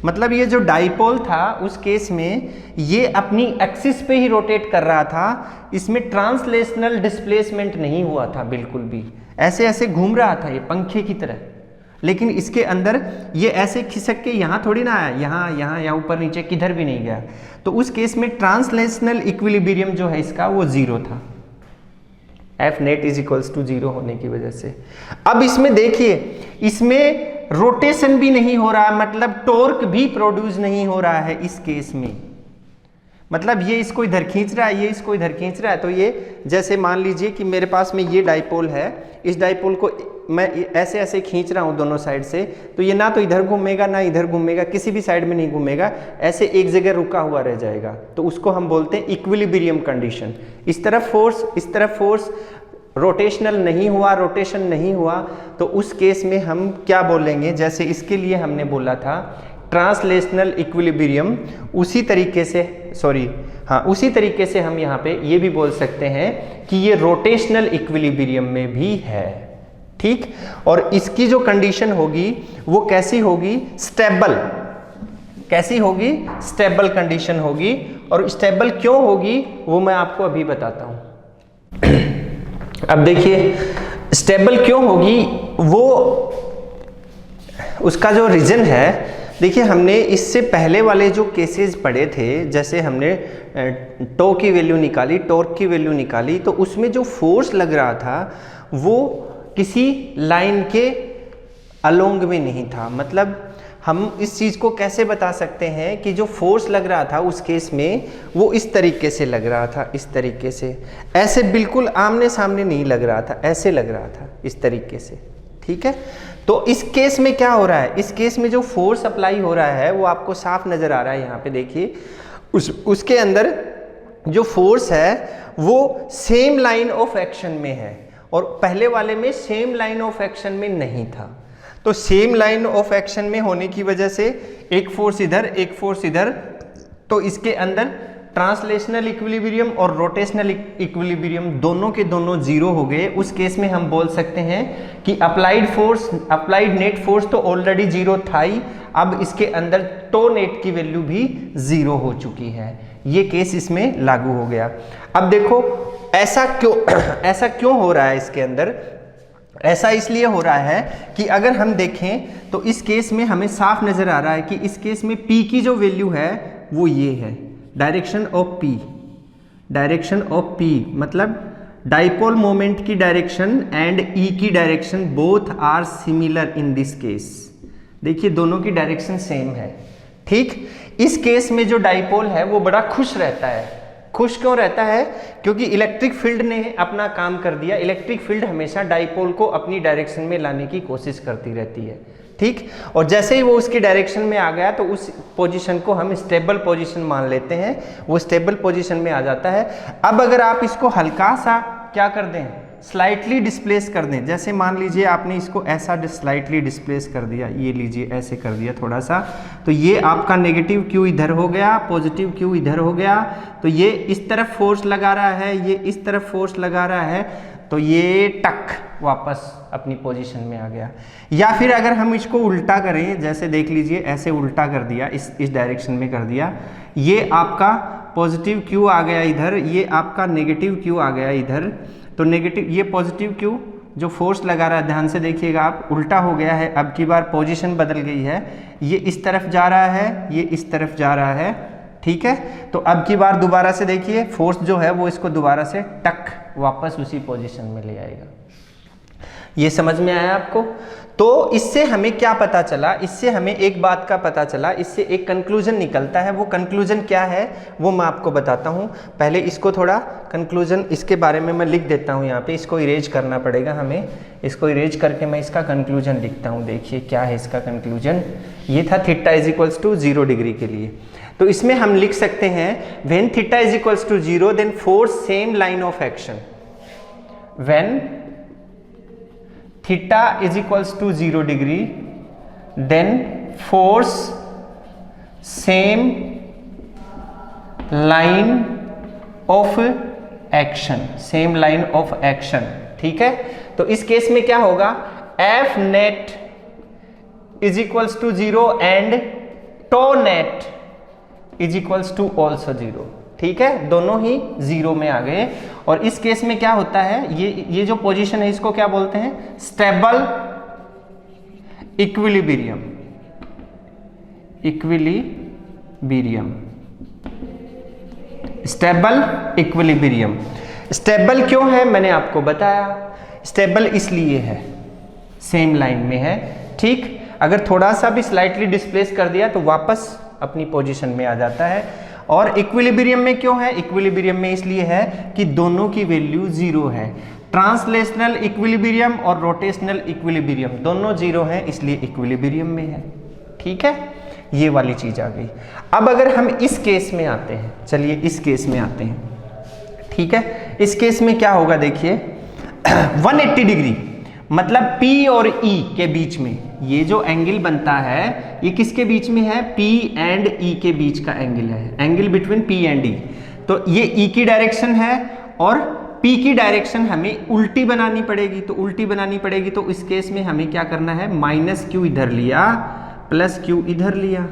Speaker 1: मतलब ये जो डाइपोल था उस केस में ये अपनी एक्सिस पे ही रोटेट कर रहा था, इसमें ट्रांसलेशनल डिस्प्लेसमेंट नहीं हुआ था बिल्कुल भी, ऐसे ऐसे घूम रहा था ये पंखे की तरह। लेकिन इसके अंदर ये ऐसे खिसक के यहाँ थोड़ी ना आया, यहाँ या ऊपर नीचे किधर भी नहीं गया। तो उस केस में ट्रांसलेशनल इक्विलिब्रियम जो है इसका वो 0 था, F net is equals to 0 होने की वजह से। अब इसमें देखिए, इसमें रोटेशन भी नहीं हो रहा है, मतलब टॉर्क भी प्रोड्यूस नहीं हो रहा है इस केस में। मतलब ये इसको इधर खींच रहा है, ये इसको इधर खींच रहा है। तो ये जैसे मान लीजिए कि मेरे पास में ये डाइपोल है, इस डाइपोल को मैं ऐसे ऐसे खींच रहा हूँ दोनों साइड से, तो ये ना तो इधर घूमेगा ना इधर घूमेगा, किसी भी साइड में नहीं घूमेगा, ऐसे एक जगह रुका हुआ रह जाएगा। तो उसको हम बोलते हैं इक्विलिब्रियम कंडीशन। इस तरफ फोर्स, इस तरफ फोर्स, रोटेशनल नहीं हुआ, रोटेशन नहीं हुआ, तो उस केस में हम क्या बोलेंगे, जैसे इसके लिए हमने बोला था ट्रांसलेशनल इक्विलिब्रियम, उसी तरीके से हम यहाँ पे ये भी बोल सकते हैं कि ये रोटेशनल इक्विलिब्रियम में भी है। ठीक, और इसकी जो कंडीशन होगी वो कैसी होगी, स्टेबल। कैसी होगी? स्टेबल कंडीशन होगी। और स्टेबल क्यों होगी वो मैं आपको अभी बताता हूँ। अब देखिए स्टेबल क्यों होगी, वो उसका जो रीज़न है, देखिए हमने इससे पहले वाले जो केसेस पढ़े थे, जैसे हमने टो की वैल्यू निकाली, टॉर्क की वैल्यू निकाली, तो उसमें जो फोर्स लग रहा था वो किसी लाइन के अलोंग में नहीं था। मतलब हम इस चीज़ को कैसे बता सकते हैं कि जो फोर्स लग रहा था उस केस में वो इस तरीके से लग रहा था, इस तरीके से, ऐसे बिल्कुल आमने सामने नहीं लग रहा था, ऐसे लग रहा था इस तरीके से, ठीक है। तो इस केस में क्या हो रहा है, इस केस में जो फोर्स अप्लाई हो रहा है वो आपको साफ नज़र आ रहा है यहाँ पे देखिए। उसके अंदर जो फोर्स है वो सेम लाइन ऑफ एक्शन में है और पहले वाले में सेम लाइन ऑफ एक्शन में नहीं था। तो सेम लाइन ऑफ एक्शन में होने की वजह से एक फोर्स इधर, एक फोर्स इधर, तो इसके अंदर ट्रांसलेशनल इक्विलिब्रियम और रोटेशनल इक्विलिब्रियम दोनों के दोनों जीरो हो गए। उस केस में हम बोल सकते हैं कि अप्लाइड नेट फोर्स तो ऑलरेडी जीरो था ही, अब इसके अंदर टो नेट की वैल्यू भी जीरो हो चुकी है। ये केस इसमें लागू हो गया। अब देखो ऐसा क्यों हो रहा है इसके अंदर? ऐसा इसलिए हो रहा है कि अगर हम देखें तो इस केस में हमें साफ नजर आ रहा है कि इस केस में P की जो वैल्यू है वो ये है, direction of P, direction of P मतलब डाइपोल मोमेंट की डायरेक्शन एंड E की direction both are similar in this case. देखिए दोनों की डायरेक्शन सेम है, ठीक। इस केस में जो डाइपोल है वो बड़ा खुश रहता है। खुश क्यों रहता है? क्योंकि इलेक्ट्रिक फील्ड ने अपना काम कर दिया। इलेक्ट्रिक फील्ड हमेशा डाइपोल को अपनी डायरेक्शन में लाने की कोशिश करती रहती है, ठीक। और जैसे ही वो उसकी डायरेक्शन में आ गया तो उस पोजीशन को हम स्टेबल पोजीशन मान लेते हैं, वो स्टेबल पोजीशन में आ जाता है। अब अगर आप इसको हल्का सा क्या कर दें, स्लाइटली डिस्प्लेस कर दें, जैसे मान लीजिए आपने इसको ऐसा स्लाइटली डिस्प्लेस कर दिया, ये लीजिए ऐसे कर दिया थोड़ा सा, तो ये आपका नेगेटिव क्यू इधर हो गया, पॉजिटिव क्यू इधर हो गया। तो ये इस तरफ फोर्स लगा रहा है, ये इस तरफ फोर्स लगा रहा है, तो ये टक वापस अपनी पोजीशन में आ गया। या फिर अगर हम इसको उल्टा करें, जैसे देख लीजिए ऐसे उल्टा कर दिया, इस डायरेक्शन में कर दिया, ये आपका पॉजिटिव क्यू आ गया इधर, ये आपका नेगेटिव क्यू आ गया इधर। तो नेगेटिव, ये पॉजिटिव क्यू जो फोर्स लगा रहा है, ध्यान से देखिएगा आप, उल्टा हो गया है। अब की बार पोजीशन बदल गई है, ये इस तरफ जा रहा है, ये इस तरफ जा रहा है, ठीक है। तो अब की बार दोबारा से देखिए, फोर्स जो है वो इसको दोबारा से टक वापस उसी पोजीशन में ले आएगा। ये समझ में आया आपको? तो इससे हमें क्या पता चला? इससे हमें एक बात का पता चला, इससे एक कंक्लूजन निकलता है। वो कंक्लूजन क्या है वो मैं आपको बताता हूँ। पहले इसको थोड़ा कंक्लूजन इसके बारे में मैं लिख देता हूँ यहाँ पे, इसको इरेज करना पड़ेगा हमें। इसको इरेज करके मैं इसका कंक्लूजन लिखता हूँ। देखिए क्या है इसका कंक्लूजन, ये था theta is equals to 0 degree के लिए। तो इसमें हम लिख सकते हैं when theta is equals to 0 then force same line of action. When theta is equals to 0 degree then force same line of action, same line of action, ठीक है। तो इस केस में क्या होगा, F net is equals to 0 and tau net is equals to also 0, ठीक है। दोनों ही 0 में आ गए। और इस केस में क्या होता है, ये जो पोजीशन है इसको क्या बोलते हैं, stable equilibrium. Equilibrium, stable equilibrium. Stable क्यों है मैंने आपको बताया, स्टेबल इसलिए है सेम लाइन में है, ठीक। अगर थोड़ा सा भी स्लाइटली डिस्प्लेस कर दिया तो वापस अपनी पोजीशन में आ जाता है। और इक्विलिब्रियम में क्यों है, इक्विलिब्रियम में इसलिए है कि दोनों की वैल्यू 0 है। ट्रांसलेशनल इक्विलिब्रियम और रोटेशनल इक्विलिब्रियम दोनों 0 हैं, इसलिए इक्विलिब्रियम में है, ठीक है। ये वाली चीज आ गई। अब अगर हम इस केस में आते हैं, चलिए इस केस में आते हैं, ठीक है। इस केस में क्या होगा देखिए 180 डिग्री, मतलब P और E के बीच में ये जो एंगल बनता है ये किसके बीच में है, P एंड E के बीच का एंगल है, angle between P and E। तो ये E की डायरेक्शन है और P की डायरेक्शन हमें उल्टी बनानी पड़ेगी। तो उल्टी बनानी पड़ेगी तो इस केस में हमें क्या करना है, -q इधर लिया प्लस q इधर लिया,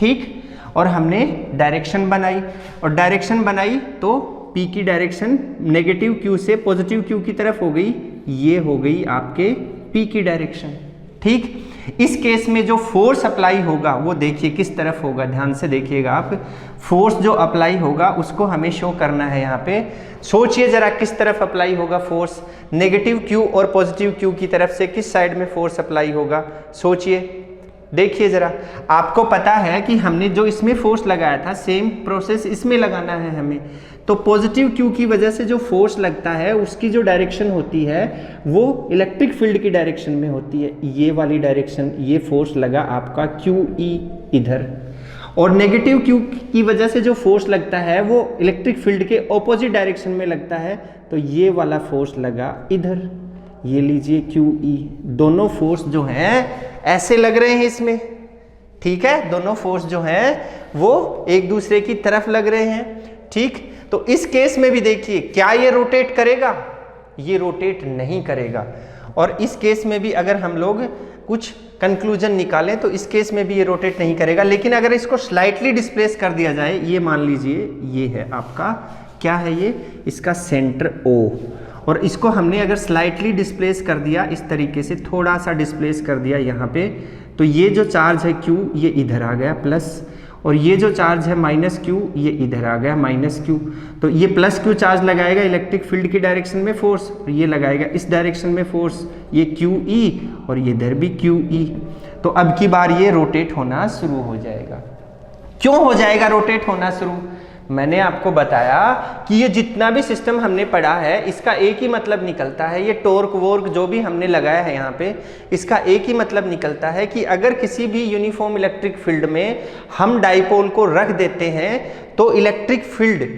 Speaker 1: ठीक। और हमने डायरेक्शन बनाई, और डायरेक्शन बनाई तो P की डायरेक्शन नेगेटिव Q से पॉजिटिव Q की तरफ हो गई, ये हो गई आपके P की डायरेक्शन, ठीक। इस केस में जो फोर्स अप्लाई होगा वो देखिए किस तरफ होगा, ध्यान से देखिएगा आप। फोर्स जो अप्लाई होगा उसको हमें शो करना है यहाँ पे। सोचिए जरा किस तरफ अप्लाई होगा फोर्स, नेगेटिव Q और पॉजिटिव Q की तरफ से किस साइड में फोर्स अप्लाई होगा, सोचिए, देखिए जरा। आपको पता है कि हमने जो इसमें फोर्स लगाया था सेम प्रोसेस इसमें लगाना है हमें, तो पॉजिटिव Q की वजह से जो फोर्स लगता है उसकी जो डायरेक्शन होती है वो इलेक्ट्रिक फील्ड की डायरेक्शन में होती है, ये वाली डायरेक्शन। ये फोर्स लगा आपका QE इधर, और नेगेटिव Q की वजह से जो फोर्स लगता है वो इलेक्ट्रिक फील्ड के ऑपोजिट डायरेक्शन में लगता है, तो ये वाला फोर्स लगा इधर, ये लीजिए QE। दोनों फोर्स जो हैं ऐसे लग रहे हैं इसमें, ठीक है, दोनों फोर्स जो हैं वो एक दूसरे की तरफ लग रहे हैं, ठीक। तो इस केस में भी देखिए क्या ये रोटेट करेगा, ये रोटेट नहीं करेगा। और इस केस में भी अगर हम लोग कुछ कंक्लूजन निकालें तो इस केस में भी ये रोटेट नहीं करेगा। लेकिन अगर इसको स्लाइटली डिस्प्लेस कर दिया जाए, ये मान लीजिए ये है आपका, क्या है ये, इसका सेंटर O, और इसको हमने अगर स्लाइटली डिस्प्लेस कर दिया इस तरीके से, थोड़ा सा डिस्प्लेस कर दिया यहाँ पे, तो ये जो चार्ज है Q ये इधर आ गया प्लस, और ये जो चार्ज है माइनस Q ये इधर आ गया माइनस Q। तो ये प्लस Q चार्ज लगाएगा इलेक्ट्रिक फील्ड की डायरेक्शन में फोर्स, और ये लगाएगा इस डायरेक्शन में फोर्स, ये QE, और ये इधर भी QE। तो अब की बार ये रोटेट होना शुरू हो जाएगा। क्यों हो जाएगा रोटेट होना शुरू? मैंने आपको बताया कि ये जितना भी सिस्टम हमने पढ़ा है इसका एक ही मतलब निकलता है, ये टॉर्क वोर्क जो भी हमने लगाया है यहाँ पे, इसका एक ही मतलब निकलता है कि अगर किसी भी यूनिफॉर्म इलेक्ट्रिक फील्ड में हम डाइपोल को रख देते हैं तो इलेक्ट्रिक फील्ड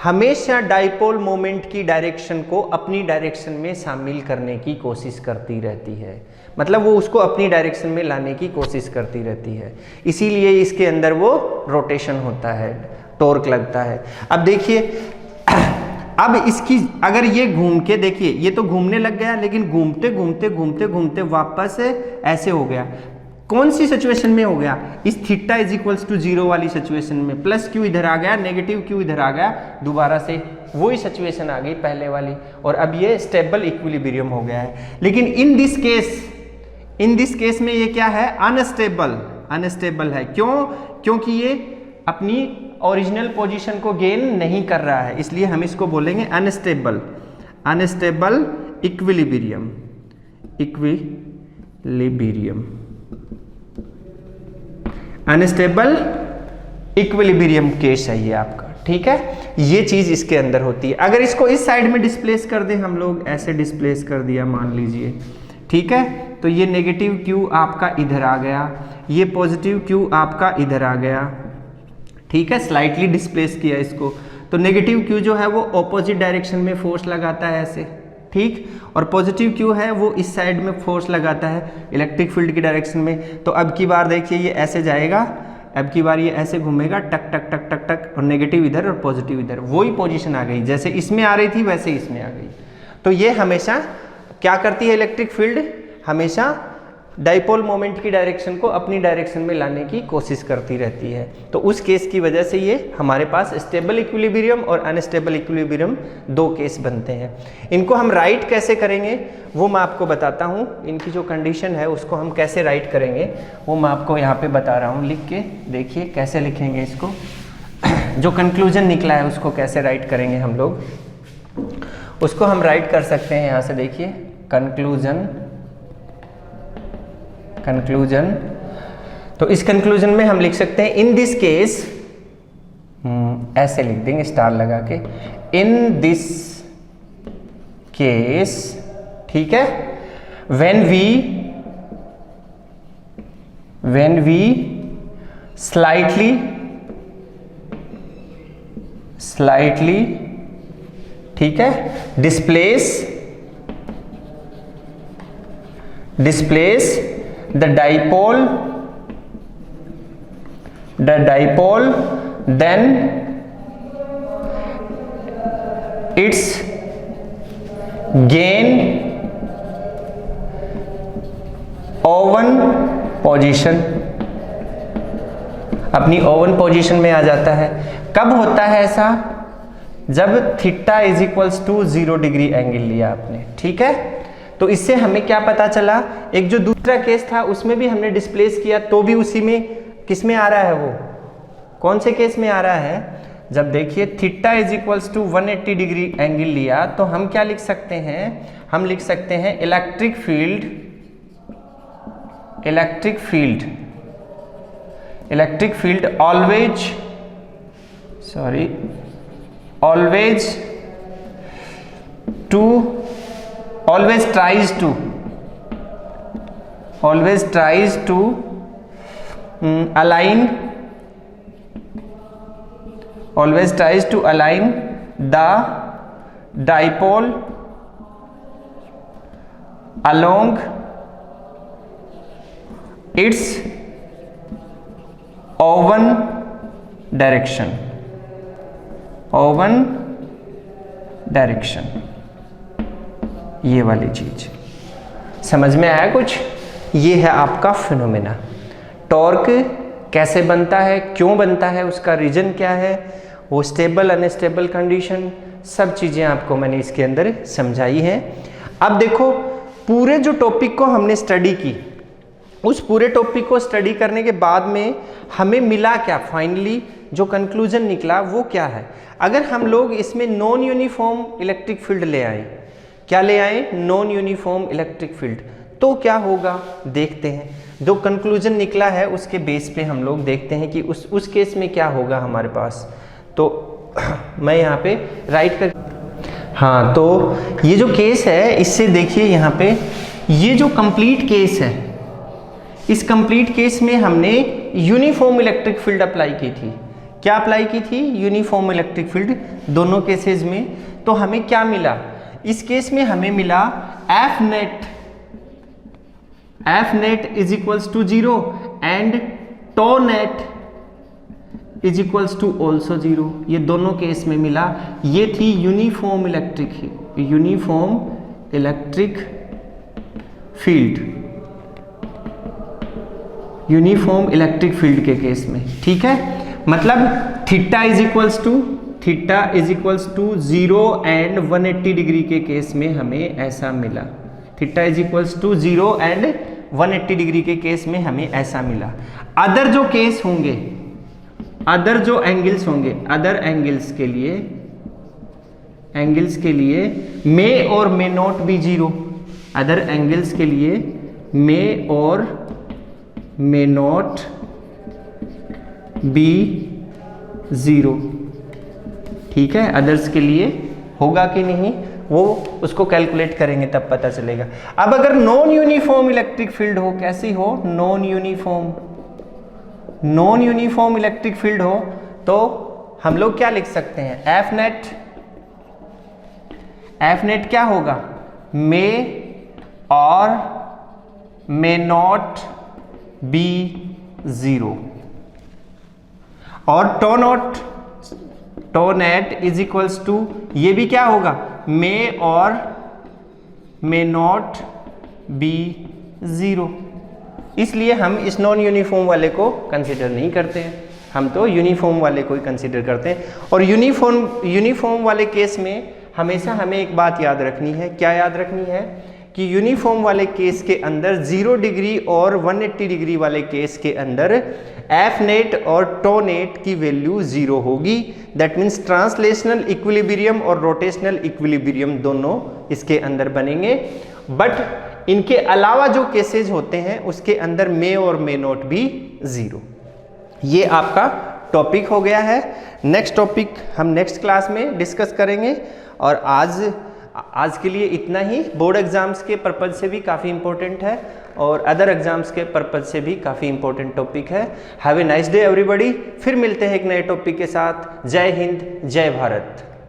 Speaker 1: हमेशा डाइपोल मोमेंट की डायरेक्शन को अपनी डायरेक्शन में शामिल करने की कोशिश करती रहती है, मतलब वो उसको अपनी डायरेक्शन में लाने की कोशिश करती रहती है, इसीलिए इसके अंदर वो रोटेशन होता है, टॉर्क लगता है। अब देखिए, अब इसकी अगर ये घूम के देखिए, ये तो घूमने लग गया, लेकिन घूमते घूमते घूमते घूमते वापस ऐसे हो गया। कौन सी सिचुएशन में हो गया? इस थीटा इज इक्वल्स टू 0 वाली सिचुएशन में। प्लस Q इधर आ गया, नेगेटिव Q इधर आ गया, दोबारा से वही सिचुएशन आ गई पहले वाली, और अब ये स्टेबल इक्विलिब्रियम हो गया है। लेकिन इन दिस केस में ये क्या है? अनस्टेबल है। क्यों? क्योंकि ये अपनी ओरिजिनल पोजीशन को गेन नहीं कर रहा है, इसलिए हम इसको बोलेंगे unstable equilibrium unstable equilibrium case है ये आपका, ठीक है। ये चीज इसके अंदर होती है। अगर इसको इस साइड में डिस्प्लेस कर दें हम लोग, ऐसे डिस्प्लेस कर दिया मान लीजिए, ठीक है, तो ये नेगेटिव Q आपका इधर आ गया, ये पॉजिटिव Q आपका इधर आ गया, ठीक है, स्लाइटली डिस्प्लेस किया इसको, तो नेगेटिव Q जो है वो ऑपोजिट डायरेक्शन में फोर्स लगाता है ऐसे, ठीक, और पॉजिटिव Q है वो इस साइड में फोर्स लगाता है इलेक्ट्रिक फील्ड की डायरेक्शन में। तो अब की बार देखिए ये ऐसे जाएगा, अब की बार ये ऐसे घूमेगा, टक टक टक टक टक, और नेगेटिव इधर और पॉजिटिव इधर, वही पोजीशन आ गई, जैसे इसमें आ रही थी वैसे इसमें आ गई। तो ये हमेशा क्या करती है इलेक्ट्रिक फील्ड? हमेशा डाइपोल मोमेंट की डायरेक्शन को अपनी डायरेक्शन में लाने की कोशिश करती रहती है। तो उस केस की वजह से ये हमारे पास स्टेबल इक्विलिब्रियम और अनस्टेबल इक्विलिब्रियम दो केस बनते हैं। इनको हम राइट कैसे करेंगे वो मैं आपको बताता हूँ। इनकी जो कंडीशन है उसको हम कैसे राइट करेंगे वो मैं आपको यहाँ पे बता रहा हूँ, लिख के देखिए कैसे लिखेंगे इसको। जो कंक्लूजन निकला है उसको कैसे राइट करेंगे हम लोग, उसको हम राइट कर सकते हैं यहाँ से, देखिए कंक्लूजन। तो इस कंक्लूजन में हम लिख सकते हैं इन दिस केस, ऐसे लिख देंगे स्टार लगा के, इन दिस केस, ठीक है, व्हेन वी स्लाइटली ठीक है, displace the dipole, then its gain oven position, अपनी ओवन पोजीशन में आ जाता है। कब होता है ऐसा? जब theta is equals to 0 degree angle लिया आपने, ठीक है। तो इससे हमें क्या पता चला, एक जो दूसरा केस था उसमें भी हमने डिस्प्लेस किया तो भी उसी में किस में आ रहा है, वो कौन से केस में आ रहा है? जब देखिए theta is equals to 180 degree angle लिया तो हम क्या लिख सकते हैं, हम लिख सकते हैं electric field always tries to align the dipole along its oven direction। ये वाली चीज समझ में आया कुछ? ये है आपका फिनोमेना। टॉर्क कैसे बनता है, क्यों बनता है, उसका रीजन क्या है, वो स्टेबल अनस्टेबल कंडीशन, सब चीज़ें आपको मैंने इसके अंदर समझाई हैं। अब देखो पूरे जो टॉपिक को हमने स्टडी की, उस पूरे टॉपिक को स्टडी करने के बाद में हमें मिला क्या, फाइनली जो कंक्लूजन निकला वो क्या है? अगर हम लोग इसमें नॉन यूनिफॉर्म इलेक्ट्रिक फील्ड ले आए, क्या ले आए? नॉन यूनिफॉर्म इलेक्ट्रिक फील्ड, तो क्या होगा देखते हैं। जो कंक्लूजन निकला है उसके बेस पे हम लोग देखते हैं कि उस केस में क्या होगा हमारे पास। तो मैं यहाँ पे राइट कर, हाँ, तो ये जो केस है इससे देखिए यहाँ पे ये जो कंप्लीट केस है, इस कंप्लीट केस में हमने यूनिफॉर्म इलेक्ट्रिक फील्ड अप्लाई की थी। क्या अप्लाई की थी? यूनिफॉर्म इलेक्ट्रिक फील्ड दोनों केसेस में। तो हमें क्या मिला इस केस में? हमें मिला F net is equals to 0 and tau net is equals to also 0। ये दोनों केस में मिला। ये थी यूनिफॉर्म इलेक्ट्रिक फील्ड के केस में, ठीक है। मतलब theta is equals to 0 and 180 degree के केस में हमें ऐसा मिला। Theta is equals to 0 and 180 degree के केस में हमें ऐसा मिला। अदर जो केस होंगे, अदर जो एंगल्स होंगे, अदर एंगल्स के लिए मे और may not be 0। Other angles के लिए मे और मे नॉट बी 0, ठीक है। अदर्स के लिए होगा कि नहीं वो उसको कैलकुलेट करेंगे तब पता चलेगा। अब अगर नॉन यूनिफॉर्म इलेक्ट्रिक फील्ड हो, कैसी हो? नॉन यूनिफॉर्म इलेक्ट्रिक फील्ड हो तो हम लोग क्या लिख सकते हैं? एफ नेट क्या होगा? मे और मे नॉट बी 0 और tau net is equals to, ये भी क्या होगा? मे और मे नॉट बी 0। इसलिए हम इस नॉन यूनिफॉर्म वाले को कंसीडर नहीं करते हैं, हम तो यूनिफॉर्म वाले को ही कंसीडर करते हैं। और यूनिफॉर्म वाले केस में हमेशा हमें एक बात याद रखनी है। क्या याद रखनी है? कि यूनिफॉर्म वाले केस के अंदर 0 डिग्री और 180 डिग्री वाले केस के अंदर एफ नेट और टो नेट की वैल्यू 0 होगी। दैट मीन्स ट्रांसलेशनल इक्विलिब्रियम और रोटेशनल इक्विलिब्रियम दोनों इसके अंदर बनेंगे। बट इनके अलावा जो केसेस होते हैं उसके अंदर मे और मे नॉट भी 0। ये आपका टॉपिक हो गया है। नेक्स्ट टॉपिक हम नेक्स्ट क्लास में डिस्कस करेंगे। और आज के लिए इतना ही। बोर्ड एग्जाम्स के पर्पज से भी काफ़ी इंपॉर्टेंट है और अदर एग्जाम्स के पर्पज से भी काफ़ी इंपॉर्टेंट टॉपिक है। Have a nice day everybody. फिर मिलते हैं एक नए टॉपिक के साथ। जय हिंद, जय भारत।